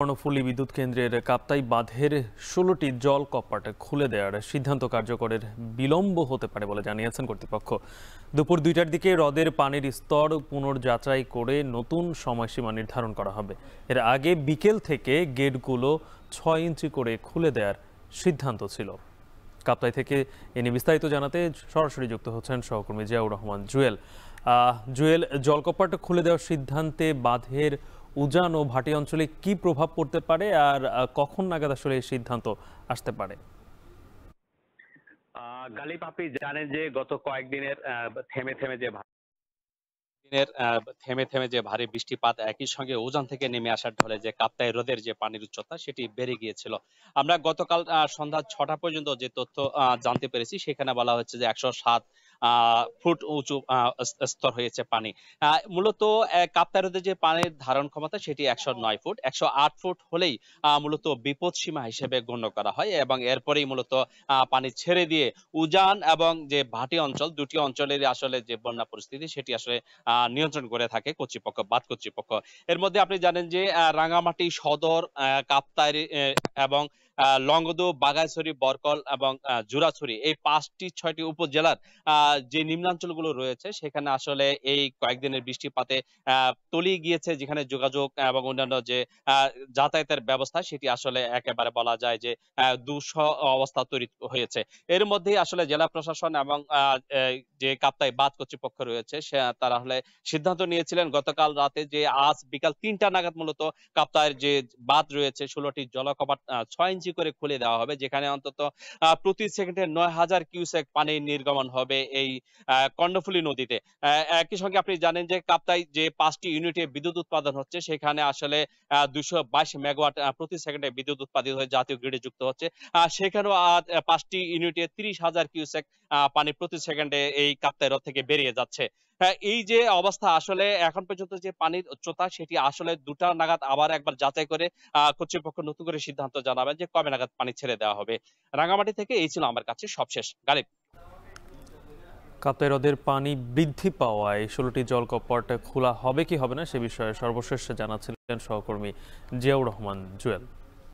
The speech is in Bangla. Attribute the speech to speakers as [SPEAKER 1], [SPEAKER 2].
[SPEAKER 1] কর্ণফুলী বিদ্যুৎ কেন্দ্রের কাপ্তাই বাঁধের ১৬টি জল কপাট খুলে দেওয়ার সিদ্ধান্ত কার্যকরের বিলম্ব হতে পারে বলে জানিয়েছেন কর্তৃপক্ষ। দুপুর ২টার দিকে হ্রদের পানির স্তর পুনর্যাচাই করে নতুন সময়সীমা নির্ধারণ করা হবে। এর আগে বিকেল থেকে গেটগুলো ৬ ইঞ্চি করে খুলে দেওয়ার সিদ্ধান্ত ছিল। কাপ্তাই থেকে এ নিয়ে বিস্তারিত জানাতে সরাসরি যুক্ত হচ্ছেন সহকর্মী জিয়াউর রহমান জুয়েল। জুয়েল, জলকপাট খুলে দেওয়ার সিদ্ধান্তে বাঁধের উজান ও ভাটি অঞ্চলে কি প্রভাব পড়তে পারে আর কখন নাগাদ আসলে এই সিদ্ধান্ত আসতে পারে?
[SPEAKER 2] গালিব, আপনি জানেন যে গত কয়েকদিনের থেমে থেমে যে ভারী বৃষ্টিপাত, একই সঙ্গে উজান থেকে নেমে আসার ঢলে যে কাপ্তাই হ্রদের যে পানির উচ্চতা সেটি বেড়ে গিয়েছিল। আমরা গতকাল সন্ধ্যা ৬টা পর্যন্ত যে তথ্য জানতে পেরেছি, সেখানে বলা হচ্ছে যে ১০৭ ফুট উঁচু স্তর হয়েছে পানি। মূলত কাপ্তাই হ্রদের যে পানির ধারণ ক্ষমতা সেটি ১০৯ ফুট। ১০৮ ফুট হলেই মূলত বিপদ সীমা হিসেবে গণ্য করা হয় এবং এরপরেই মূলত পানি ছেড়ে দিয়ে উজান এবং যে ভাটি অঞ্চল, দুটি অঞ্চলের আসলে যে বন্যা পরিস্থিতি সেটি আসলে নিয়ন্ত্রণ করে থাকে বাঁধ কর্তৃপক্ষ। এর মধ্যে আপনি জানেন যে রাঙামাটি সদর, কাপ্তাই এবং লংগদু, বাঘাইছড়ি, বরকল এবং জুরাছড়ি, এই ৬টি উপজেলার যে নিম্নাঞ্চলগুলো রয়েছে সেখানে আসলে এই কয়েকদিনের বৃষ্টিপাতে তলিয়ে গিয়েছে, যেখানে যোগাযোগ এবং অন্যান্য যে যাতায়াতের ব্যবস্থা সেটি আসলে একেবারে বলা যায় যে দুঃসহ অবস্থা তৈরি হয়েছে। এর মধ্যেই আসলে জেলা প্রশাসন এবং যে কাপ্তাই বাঁধ কর্তৃপক্ষ রয়েছে তারা হলে সিদ্ধান্ত নিয়েছিলেন গতকাল রাতে যে আজ বিকাল ৩টা নাগাদ মূলত কাপ্তাইয়ের যে বাঁধ রয়েছে ১৬টি জলকপাট ৬ ইঞ্চি করে খুলে দেওয়া হবে, যেখানে অন্তত প্রতি সেকেন্ডে ৯,০০০ কিউসেক পানি নির্গমন হবে এই কর্ণফুলী নদীতে। একই সঙ্গে আপনি জানেন যে কাপ্তাই যে ৫টি ইউনিটে বিদ্যুৎ উৎপাদন হচ্ছে, সেখানে আসলে ২২২ মেগাওয়াট প্রতি সেকেন্ডে বিদ্যুৎ উৎপাদিত হয়ে জাতীয় গ্রিডে যুক্ত হচ্ছে। সেখানেও ৫টি ইউনিটে ৩০,০০০ কিউসেক পানি প্রতি সেকেন্ডে এই কাপ্তাই হ্রদ থেকে বেরিয়ে যাচ্ছে। এই যে অবস্থা, আসলে এখন পর্যন্ত যে পানির উচ্চতা সেটি আসলে ২টা নাগাদ আবার একবার যাচাই করে কর্তৃপক্ষ নতুন করে সিদ্ধান্ত জানাবেন যে কবে নাগাদ পানি ছেড়ে দেওয়া হবে। রাঙামাটি থেকে এই ছিল আমার কাছে সবশেষ। গালিব।
[SPEAKER 1] কাপ্তাই হ্রদের পানি বৃদ্ধি পাওয়ায় ১৬টি জলকপাট খোলা হবে কি হবে না সে বিষয়ে সর্বশেষ জানাচ্ছিলেন সহকর্মী জিয়াউর রহমান জুয়েল।